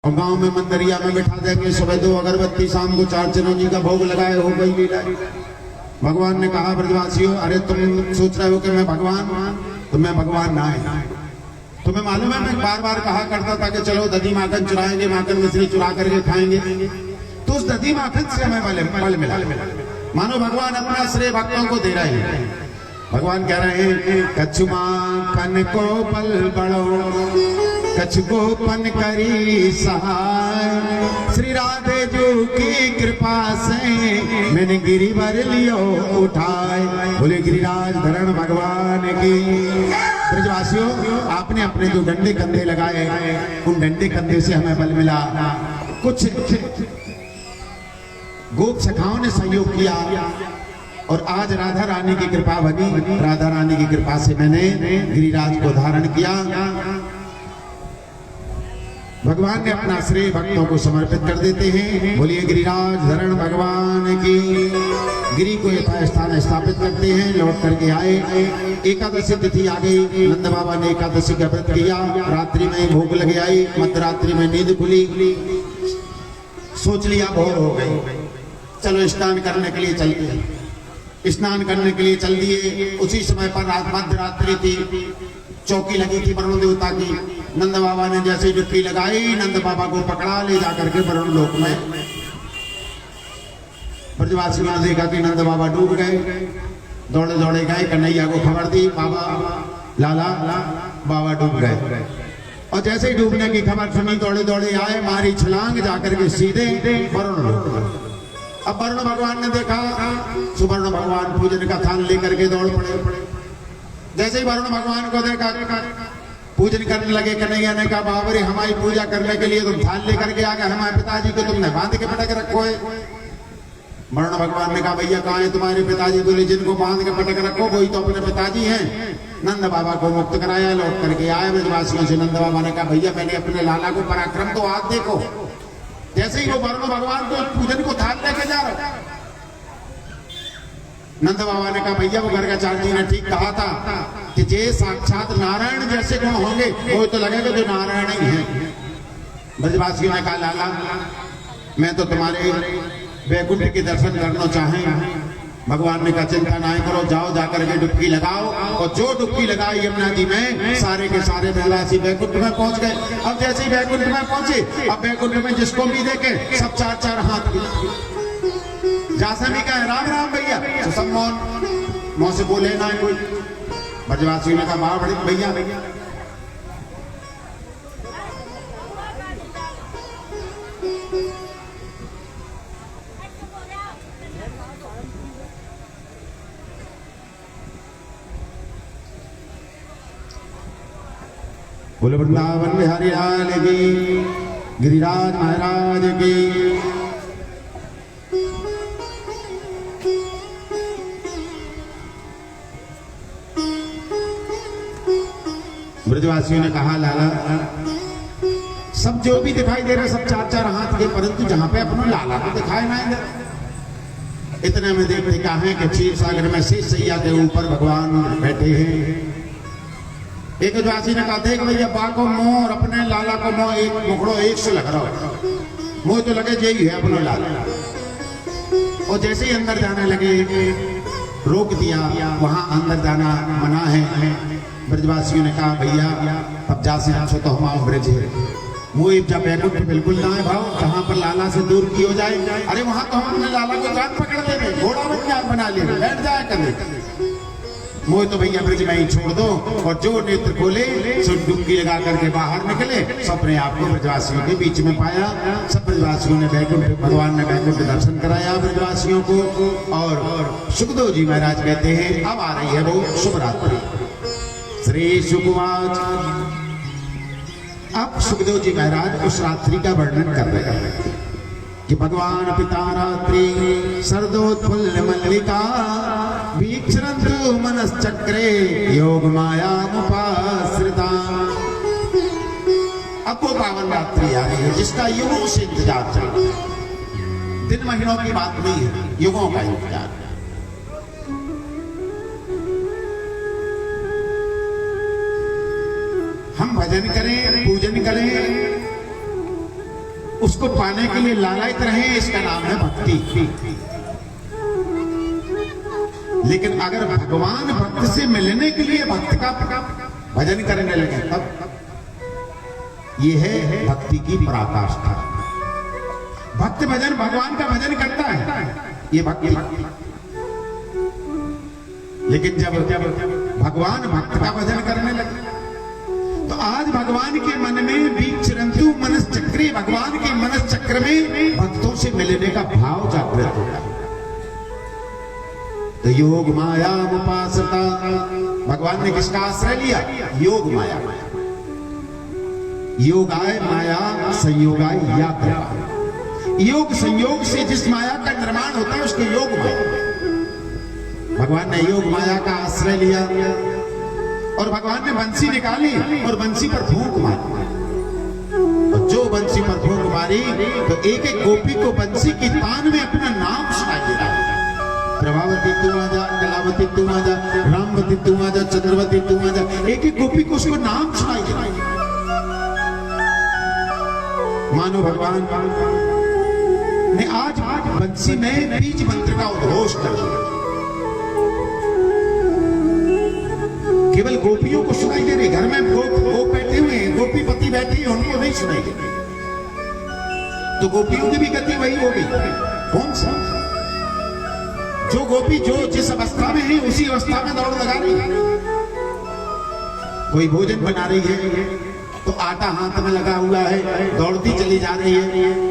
और गांव में मंदिरिया में बिठा देंगे, सुबह 2 अगरबत्ती, शाम को 4 चिरौंजी का भोग लगाए, हो गई लीला। भगवान ने कहा ब्रजवासियों, अरे तुम सोच रहे हो कि मैं भगवान, तो मैं भगवान ना है। तुम्हें मालूम है मैं बार बार कहा करता था कि चलो दधी माखन चुराएंगे, माखन मिश्री चुरा करके खाएंगे, तो उस दधी माखन से हमें फल मिला। मानो भगवान अपना श्रेय भक्तों को दे रहे हैं। भगवान कह रहे हैं कछु माखन को बल बड़ो, कछु गोपन करी सहाय, श्री राधे जो की कृपा से मैंने गिरिवर लियो उठाए। बोले गिरिराज धरण भगवान की। ब्रजवासियों, आपने अपने जो डंडे कंधे लगाए, उन डंडे कंधे से हमें बल मिला। कुछ गोप सखाओं ने सहयोग किया और आज राधा रानी की कृपा बनी। राधा रानी की कृपा से मैंने गिरिराज को धारण किया। भगवान ने अपना श्रेय भक्तों को समर्पित कर देते हैं। बोलिए गिरिराज धरण भगवान की। गिरी को यथास्थान स्थापित करते हैं। लौट करके आए, एकादशी तिथि आ गई। नंद बाबा ने एकादशी का व्रत किया। रात्रि में भूख लगे आई, मध्यरात्रि में नींद खुली। सोच लिया भोर हो गई, चलो स्नान करने के लिए चलते। स्नान करने के लिए चल दिए। उसी समय पर मध्यरात्रि थी, चौकी लगी थी वरुण देवता की। नंद बाबा ने जैसे डुबकी लगाई, नंद बाबा को पकड़ा ले जाकर के वरुण लोक में। ब्रजवासियों ने देखा कि नंद बाबा डूब गए। दौड़े दौड़े गए, कन्हैया को खबर दी, बाबा लाला बाबा डूब गए। और जैसे ही डूबने की खबर सुनी, दौड़े दौड़े आए, मारी छलांग जाकर के सीधे वरुण लोक। अब वरुण भगवान ने देखा, सुवर्ण भगवान पूजन का थान लेकर के दौड़ पड़े। जैसे ही वरुण भगवान को देखा, पूजन करने लगे। कन्हैया ने कहा बाबरे, हमारी पूजा करने के लिए तुम थाल लेकर के आ गए, हमारे पिताजी को तुमने बांध के पटक रखो है। वरुण भगवान ने कहा भैया कहाँ है तुम्हारे पिताजी? बोले जिनको बांध के पटक रखो वही तो अपने पिताजी हैं। नंद बाबा को मुक्त कराया, लौट करके आए। ब्रजवासियों से नंद बाबा ने कहा भैया मैंने अपने लाला को पराक्रम तो आज देखो। जैसे ही वो वरुण भगवान को पूजन को थाल लेके जा रहा, नंद बाबा ने कहा भैया वो घर का चार जी ने ठीक कहा था कि जे साक्षात नारायण जैसे गुण होंगे वो तो लगेगा जो नारायण ही है। ब्रजवासियों ने कहा लाला मैं तो तुम्हारे वैकुंठ के दर्शन करना चाहें। भगवान ने कहा चिंता ना करो, जाओ जाकर के डुबकी लगाओ। और जो डुबकी लगाई यमुना जी में, सारे के सारे ब्रजवासी वैकुंठ में पहुंच गए। अब जैसे ही वैकुंठ में पहुंचे, अब वैकुंठ में जिसको भी देखे सब 4-4 हाथ की। जासमी का है राम राम भैया, तो सब मौन से बोले ना कोई। ब्रजवासियों ने कहा बाबा बड़ी भैया बोले वृंदावन बिहारी लाल की, गिरिराज महाराज की। ब्रजवासियों ने कहा लाला सब जो भी दिखाई दे रहा सब 4-4 हाथ के, परंतु जहां पे अपना लाला को दिखाए ना इधर। इतने में देखते क्या है कि क्षीर सागर में शेष सैया के ऊपर भगवान बैठे हैं। एक ब्रजवासी ने कहा देख भैया बा को मुंह और अपने लाला को मुंह एक मुखड़ो एक से लग रहा है, मुंह तो लगे यही है अपना लाला। और जैसे ही अंदर जाने लगे रोक दिया, वहां अंदर जाना मना है। ब्रजवासियों ने कहा भैया अब जा से अच्छो तो हमारा ब्रज है, मुँह जब बैकुंठ बिल्कुल ना है भाव, जहाँ पर लाला से दूर की हो जाए। अरे वहां तो हम अपने लाला को जान पकड़ ले, घोड़ा बना ले, बैठ जाए कर। मोह तो भैया ब्रज में ही छोड़ दो। और जो नेत्र खोले सो डुबकी लगा करके बाहर निकले, सब अपने आप को ब्रजवासियों के बीच में पाया। सब ब्रजवासियों ने वैकुंठ, भगवान ने वैकुंठ दर्शन कराया ब्रजवासियों को। और सुखदेव जी महाराज कहते हैं अब आ रही है वो शुभ रात्रि। श्री सुकुमार अब सुखदेव जी महाराज उस रात्रि का वर्णन कर रहे हैं कि भगवान पिता रात्रि शरदोत्फुल्ल मल्लिका वीक्षरन्तु मनश्चक्रे योग माया मुपाश्रिता। अब वो पावन रात्रि आ रही है जिसका युगों से इंतजार चल रहा है। दिन महीनों की बात नहीं है, युगों का इंतजार। हम भजन करें, पूजन करें, उसको पाने के लिए लालायित रहे, इसका नाम है भक्ति। लेकिन अगर भगवान भक्त से मिलने के लिए भक्त का भजन करने लगे तब ये है भक्ति की पराकाष्ठा। भक्त भजन भगवान का भजन करता है, ये भक्ति। लेकिन जब भगवान भक्त का भजन करने लगे तो आज भगवान के मन में विचरन्तु मनश्चक्रे, भगवान के मनस चक्र में भक्तों से मिलने का भाव जागृत होता है। तो योग माया उपासता, भगवान ने किसका आश्रय लिया? योग माया। योगाय माया संयोगाय या कृपा। योग संयोग से जिस माया का निर्माण होता है उसको योग माया। भगवान ने योग माया का आश्रय लिया और भगवान ने बंसी निकाली और बंसी पर फूंक मारी। और जो बंसी पर फूंक मारी तो एक एक गोपी को बंसी की तान में अपना नाम सुनाई दे रहा है। प्रभावती तू आजा, कलावती तू आजा, रामवती तू आजा, चंद्रवती तू आजा। एक एक गोपी को उसको नाम सुनाई दे रहा है। मानो भगवान ने आज बंसी में बीज मंत्र का उद्घोष कर दिया। केवल गोपियों को सुनाई दे रही, घर में गोप बैठे हुए हैं, गोपी पति बैठी है, उनको नहीं सुनाई दे रही। तो गोपियों की भी गति वही हो गई। कौन सा? जो गोपी जो जिस अवस्था में है उसी अवस्था में दौड़ लगा रही है। कोई भोजन बना रही है तो आटा हाथ में लगा हुआ है, दौड़ती चली जा रही है।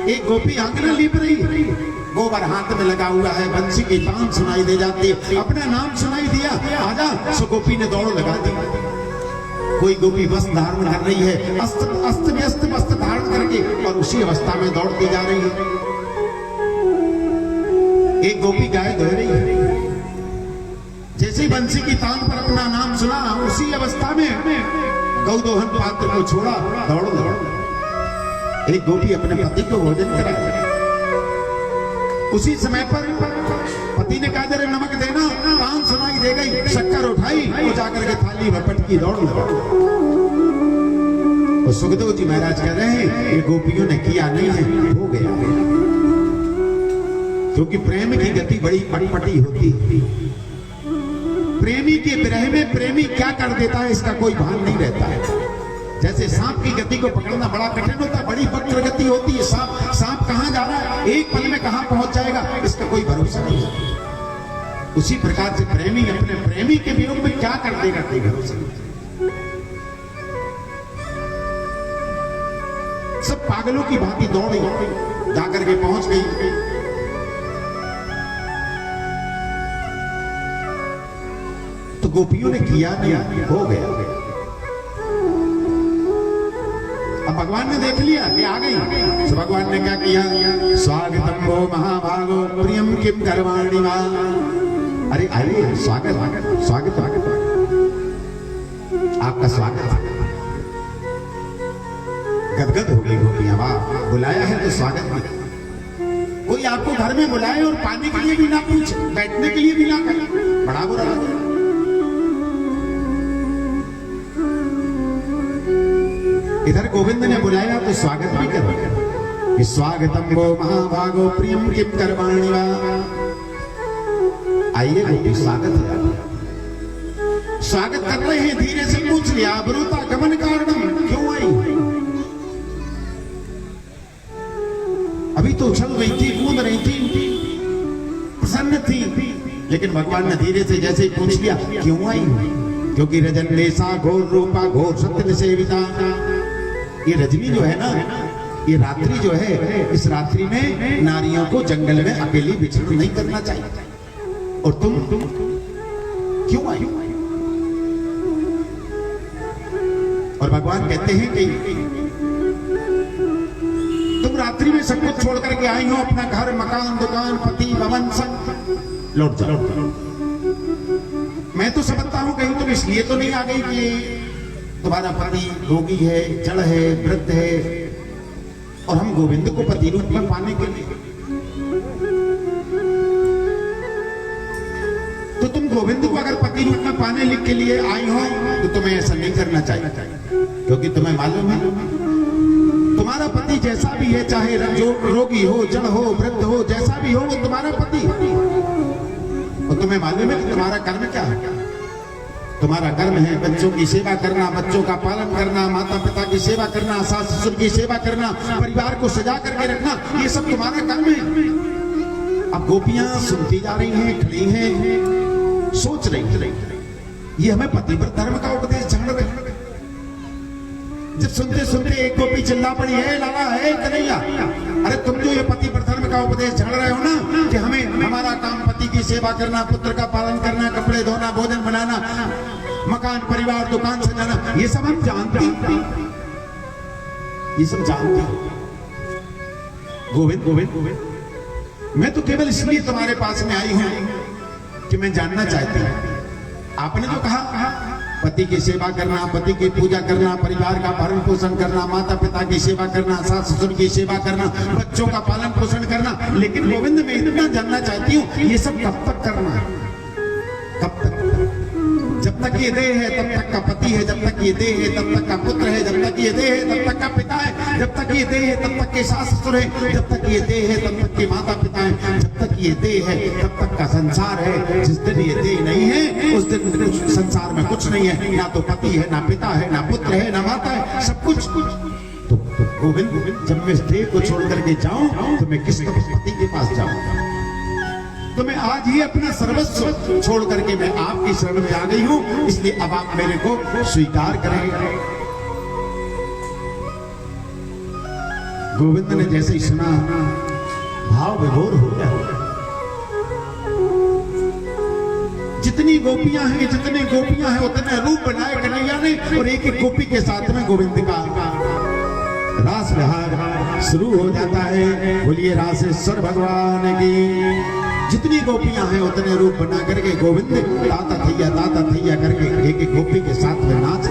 एक गोपी आंगना लीप रही है, गोबर हाथ में लगा हुआ है, बंसी की तान सुनाई दे जाती है, अपना नाम सुनाई दिया, आजा, सो गोपी ने दौड़ लगा दी। कोई गोपी वस्त्र धारण कर रही है, अस्त व्यस्त वस्त्र धारण करके, और उसी अवस्था में दौड़ती जा रही है। एक गोपी गाय धो रही है, जैसे बंसी की तान पर अपना नाम सुना, उसी अवस्था में गौदोहन पात्र को छोड़ा, दौड़ लगा। एक गोपी अपने पति को भोजन करा। उसी समय पर पति ने कहा जरा नमक देना, तान सुनाई दे गई, शक्कर उठाई और जाकर के थाली में पटकी, दौड़ लगा। और सुखदेव जी महाराज कह रहे हैं ये गोपियों ने किया नहीं है, हो गया। क्योंकि प्रेम की गति बड़ी अटपटी होती है। प्रेमी के विरह में प्रेमी क्या कर देता है इसका कोई भान नहीं रहता है। जैसे सांप की गति को पकड़ना बड़ा कठिन होता है, बड़ी वक्र गति होती है। सांप कहां जा रहा है, एक पल में कहां पहुंच जाएगा, इसका कोई भरोसा नहीं है। उसी प्रकार से प्रेमी अपने प्रेमी के वियोग में क्या कर देगा, कोई भरोसा नहीं। सब पागलों की भांति दौड़ी जाकर के पहुंच गई। तो गोपियों ने किया नहीं, हो गया। अब भगवान ने देख लिया कि आ गई, तो भगवान ने क्या किया? स्वागतम वो महाभागो प्रियम किम करवाणि वा। अरे अरे स्वागत स्वागत स्वागत आपका स्वागत। गदगद हो गई गोपियां, वाह, बुलाया है तो स्वागत भी। कोई आपको घर में बुलाए और पानी के लिए भी ना पूछे, बैठने के लिए भी ना करे, बड़ा बुरा लगे। इधर गोविंद ने बुलाया तो स्वागत भी कर, कि स्वागतम वो महाभागो प्रियम किम करवाणि वा। आइए गोपी, स्वागत है। स्वागत कर रहे हैं, धीरे से पूछ लिया, अब्रूता गमन कारणम, क्यों आई? अभी तो उछल रही थी, कूद रही थी, प्रसन्न थी, लेकिन भगवान ने धीरे से जैसे ही पूछ लिया, क्यों आई? क्योंकि रजन लेसा घोर रूपा घोर सत्य सेविता। ये रजनी जो है ना, ये रात्रि जो है, इस रात्रि में नारियों को जंगल में अकेली विचरण नहीं करना चाहिए। और तुम क्यों आई? और भगवान कहते हैं कि तुम रात्रि में सब कुछ छोड़ करके आई हो, अपना घर मकान दुकान पति भवन सब, लौट जाओ। मैं तो समझता हूं कहीं तुम इसलिए तो नहीं आ गई कि तुम्हारा पति रोगी है, जड़ है, वृद्ध है, और हम गोविंद को पति रूप में पाने के लिए, तो तुम गोविंद को अगर पति रूप में पाने के लिए आई हो तो तुम्हें ऐसा नहीं करना चाहिए। क्योंकि तुम्हें मालूम है तुम तुम्हारा पति जैसा भी है, चाहे जो रोगी हो, जड़ हो, वृद्ध हो, जैसा भी हो, वो तुम्हारा पति। और तुम्हें मालूम है कि तुम्हारा कर्म क्या है? तुम्हारा कर्म है बच्चों की सेवा करना, बच्चों का पालन करना, माता पिता की सेवा करना, सास ससुर की सेवा करना, परिवार को सजा करके रखना, ये सब तुम्हारा कर्म है। अब गोपियां सुनती जा रही हैं, खड़ी हैं, सोच रही, ये हमें पतिव्रत धर्म का उपदेश झगड़ रहे। जब सुनते सुनते एक गोपी चिल्ला पड़ी, है लाला, है कन्हैया, अरे तुम जो ये पतिव्रत धर्म का उपदेश झगड़ रहे हो ना, कि हमें हमारा काम पति की सेवा करना, पुत्र का पालन करना, कपड़े धोना, भोजन बनाना, मकान परिवार दुकान सजाना, ये सब हम जानते हैं, ये सब जानते हैं। गोविंद, मैं तो केवल इसलिए तुम्हारे पास में आई हूं कि मैं जानना चाहती हूं। आपने जो कहा पति की सेवा करना, पति की पूजा करना, परिवार का भरण पोषण करना, माता पिता की सेवा करना, सास ससुर की सेवा करना, बच्चों का पालन पोषण करना, लेकिन गोविंद मैं इतना जानना चाहती हूँ, ये सब कब तक करना है? कब तक? जब तक ये देह है तब तक का पति है, जब तक ये देह है तब तक का पुत्र है, जब तक ये देह है तब तक का पिता है, जब तक ये देह है तब तक के सास ससुर है, जब तक ये देह है तब तक के माता पिता है, जब तक ये देह है तब तक का संसार है। जिस दिन ये देह नहीं है उस दिन संसार में कुछ नहीं है, ना तो पति है, ना पिता है, ना पुत्र है, ना माता है, सब कुछ। तो गोविंद, जब मैं इस देह को छोड़ करके जाऊं तो मैं किस पति के पास जाऊंगा? तो मैं आज ही अपना सर्वस्व छोड़ करके मैं आपकी शरण में आ गई हूं, इसलिए अब आप मेरे को स्वीकार करें। गोविंद ने जैसे ही सुना, भाव विभोर हो गया। जितनी गोपियां हैं, जितने गोपियां हैं, उतने रूप बनाए कन्हैया ने, और एक एक गोपी के साथ में गोविंद का रास विहार शुरू हो जाता है। बोलिए रासेश्वर भगवान की। जितनी गोपियां हैं उतने रूप बना करके गोविंद ताता थैया करके एक एक गोपी के साथ में नाच